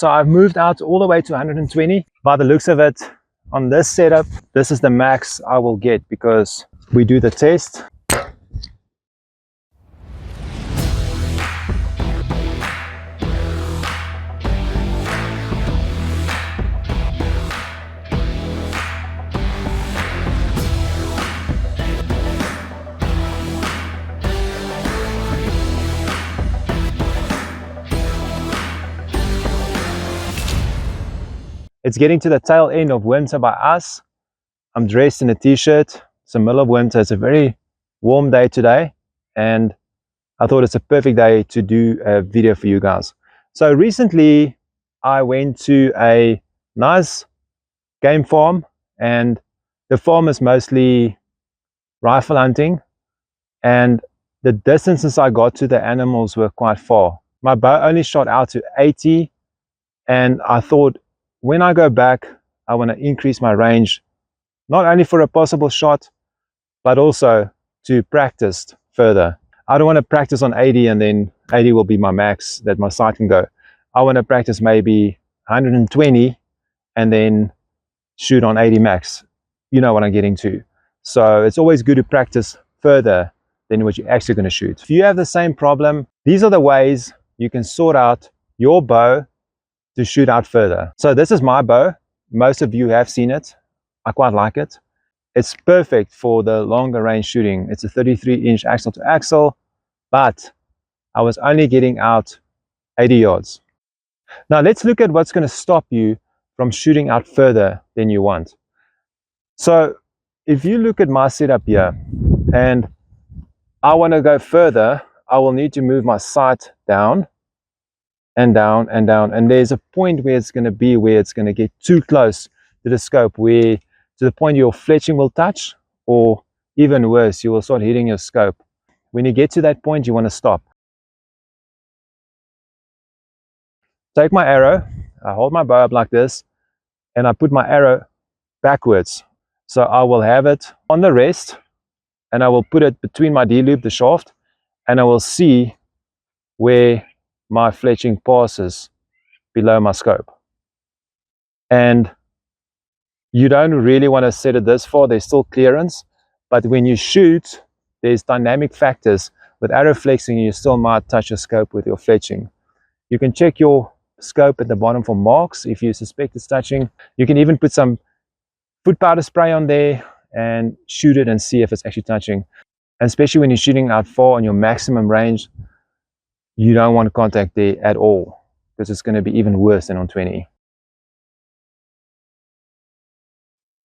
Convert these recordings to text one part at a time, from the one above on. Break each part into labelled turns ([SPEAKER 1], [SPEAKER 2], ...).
[SPEAKER 1] So I've moved out all the way to 120. By the looks of it, on this setup, this is the max I will get because we do the test. It's getting to the tail end of winter by us. I'm dressed in a t-shirt. It's the middle of winter. It's a very warm day today, and I thought it's a perfect day to do a video for you guys. So recently I went to a nice game farm, and the farm is mostly rifle hunting, and the distances I got to the animals were quite far. My bow only shot out to 80, and I thought, when I go back, I want to increase my range, not only for a possible shot, but also to practice further. I don't want to practice on 80 and then 80 will be my max that my sight can go. I want to practice maybe 120 and then shoot on 80 max. You know what I'm getting to. So it's always good to practice further than what you're actually going to shoot. If you have the same problem, these are the ways you can sort out your bow to shoot out further. So this is my bow. Most of you have seen it. I quite like it. It's perfect for the longer range shooting. It's a 33-inch axle to axle, but I was only getting out 80 yards. Now let's look at what's going to stop you from shooting out further than you want. So if you look at my setup here and I want to go further, I will need to move my sight down and down and down, and there's a point where it's going to be where it's going to get too close to the scope, where to the point your fletching will touch, or even worse, you will start hitting your scope. When you get to that point, you want to stop. Take my arrow, I hold my bow up like this, and I put my arrow backwards. So I will have it on the rest, and I will put it between my D-loop, the shaft, and I will see where my fletching passes below my scope. And you don't really want to set it this far, there's still clearance, but when you shoot, there's dynamic factors. With arrow flexing, you still might touch your scope with your fletching. You can check your scope at the bottom for marks if you suspect it's touching. You can even put some foot powder spray on there and shoot it and see if it's actually touching. And especially when you're shooting out far on your maximum range, you don't want contact there at all, because it's going to be even worse than on 20.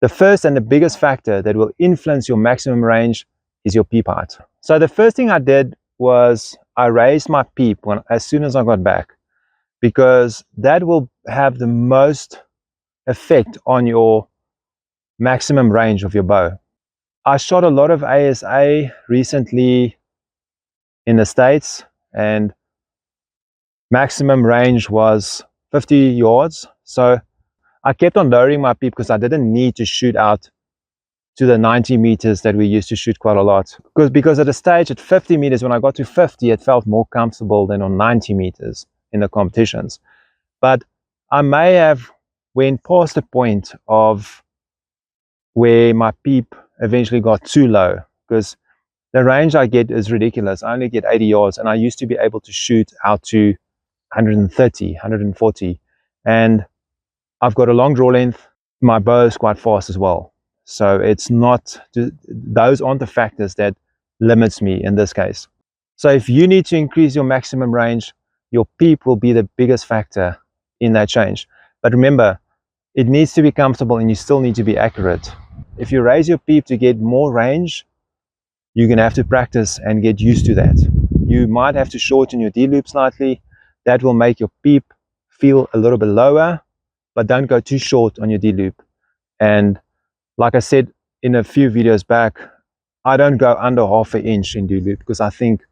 [SPEAKER 1] The first and the biggest factor that will influence your maximum range is your peep height. So the first thing I did was I raised my peep as soon as I got back, because that will have the most effect on your maximum range of your bow. I shot a lot of ASA recently in the States, and maximum range was 50 yards. So I kept on lowering my peep because I didn't need to shoot out to the 90 meters that we used to shoot quite a lot. Because at a stage at 50 meters, when I got to 50, it felt more comfortable than on 90 meters in the competitions. But I may have went past the point of where my peep eventually got too low, because the range I get is ridiculous. I only get 80 yards, and I used to be able to shoot out to 130, 140, and I've got a long draw length. My bow is quite fast as well. So it's not, those aren't the factors that limits me in this case. So if you need to increase your maximum range, your peep will be the biggest factor in that change. But remember, it needs to be comfortable and you still need to be accurate. If you raise your peep to get more range, you're going to have to practice and get used to that. You might have to shorten your D-loop slightly. That will make your peep feel a little bit lower, but don't go too short on your D-loop. And like I said in a few videos back, I don't go under half an inch in D-loop because I think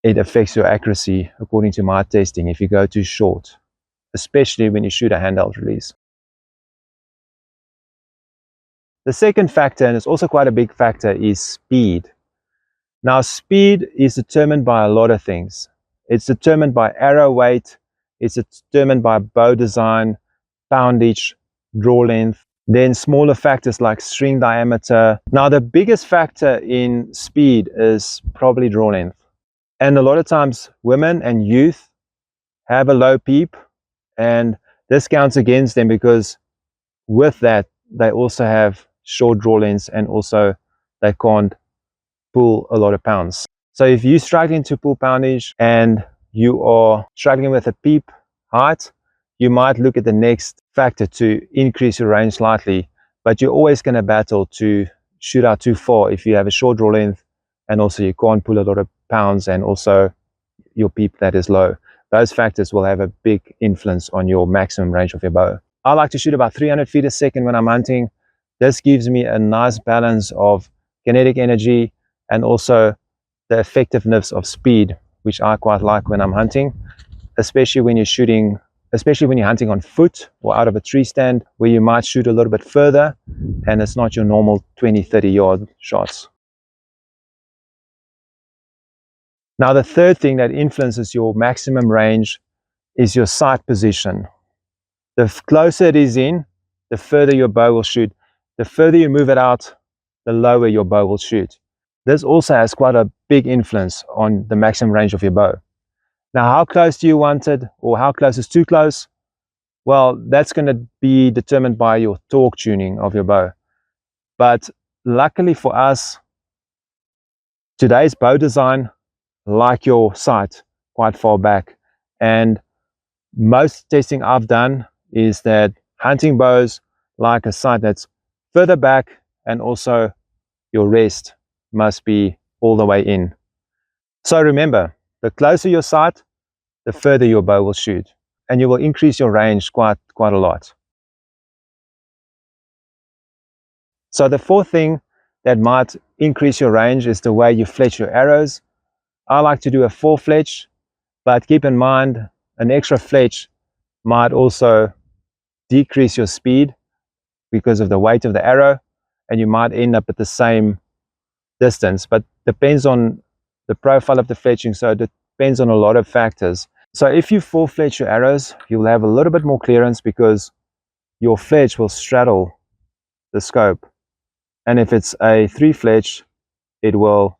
[SPEAKER 1] it affects your accuracy according to my testing if you go too short, especially when you shoot a handheld release. The second factor, and it's also quite a big factor, is speed. Now, speed is determined by a lot of things. It's determined by arrow weight, It's determined by bow design, poundage, draw length, then smaller factors like string diameter. Now the biggest factor in speed is probably draw length. And a lot of times women and youth have a low peep, and this counts against them because with that they also have short draw lengths, and also they can't pull a lot of pounds. So if you're struggling to pull poundage and you are struggling with a peep height, you might look at the next factor to increase your range slightly, but you're always going to battle to shoot out too far if you have a short draw length, and also you can't pull a lot of pounds, and also your peep that is low. Those factors will have a big influence on your maximum range of your bow. I like to shoot about 300 feet a second when I'm hunting. This gives me a nice balance of kinetic energy and also the effectiveness of speed, which I quite like when I'm hunting, especially when you're shooting, especially when you're hunting on foot or out of a tree stand, where you might shoot a little bit further and it's not your normal 20-30 yard shots. Now the third thing that influences your maximum range is your sight position. The closer it is in, the further your bow will shoot. The further you move it out, the lower your bow will shoot. This also has quite a big influence on the maximum range of your bow. Now, how close do you want it, or how close is too close? Well, that's going to be determined by your torque tuning of your bow. But luckily for us, today's bow design like your sight quite far back, and most testing I've done is that hunting bows like a sight that's further back, and also your rest must be all the way in. So remember, the closer your sight, the further your bow will shoot, and you will increase your range quite a lot. So the fourth thing that might increase your range is the way you fletch your arrows. I like to do a 4 fletch, but keep in mind an extra fletch might also decrease your speed because of the weight of the arrow, and you might end up at the same distance, but depends on the profile of the fletching, so it depends on a lot of factors. So if you 4 fletch your arrows, you'll have a little bit more clearance because your fletch will straddle the scope, and if it's a 3 fletch, it will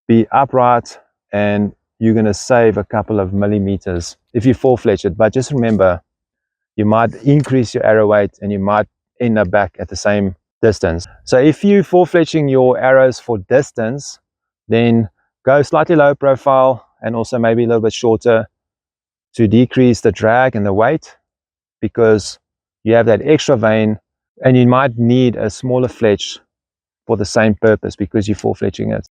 [SPEAKER 1] be upright, and you're going to save a couple of millimeters if you 4 fletch it. But just remember, you might increase your arrow weight and you might end up back at the same distance. So if you 4 fletching your arrows for distance, then go slightly low profile and also maybe a little bit shorter to decrease the drag and the weight, because you have that extra vein, and you might need a smaller fletch for the same purpose because you're 4 fletching it.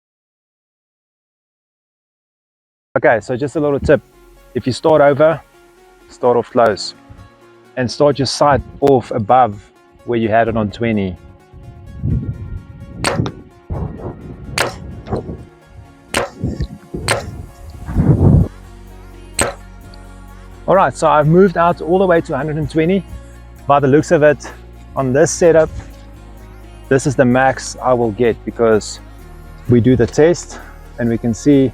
[SPEAKER 1] Okay, so just a little tip. If you start over, start off close and start your sight off above where you had it on 20. Alright, so I've moved out all the way to 120. By the looks of it, on this setup, this is the max I will get, because we do the test and we can see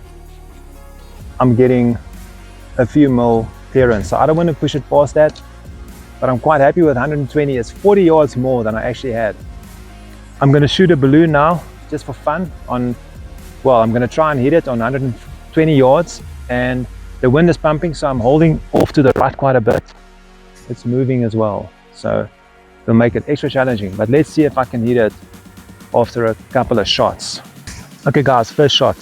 [SPEAKER 1] I'm getting a few mil clearance. So I don't want to push it past that, but I'm quite happy with 120. It's 40 yards more than I actually had. I'm going to shoot a balloon now just for fun on, well, I'm going to try and hit it on 120 yards, and the wind is pumping, so I'm holding off to the right quite a bit. It's moving as well, so it'll make it extra challenging, but let's see if I can hit it after a couple of shots. Okay guys, first shot.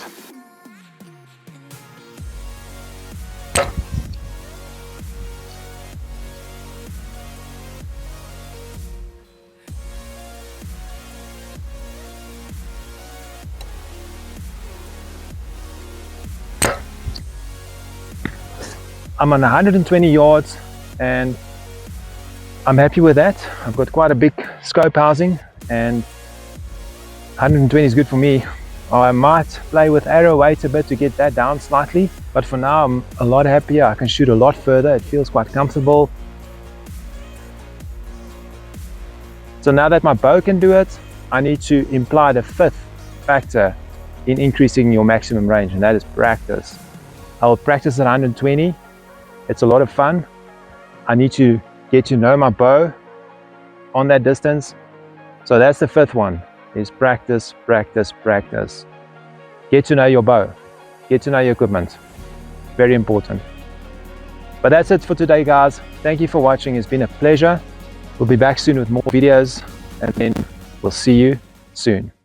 [SPEAKER 1] I'm on 120 yards and I'm happy with that. I've got quite a big scope housing and 120 is good for me. I might play with arrow weight a bit to get that down slightly, but for now I'm a lot happier. I can shoot a lot further. It feels quite comfortable. So now that my bow can do it, I need to imply the fifth factor in increasing your maximum range, and that is practice. I will practice at 120 It's a lot of fun. I need to get to know my bow on that distance. So that's the fifth one, is practice, practice, practice. Get to know your bow. Get to know your equipment. Very important. But that's it for today, guys. Thank you for watching. It's been a pleasure. We'll be back soon with more videos, and then we'll see you soon.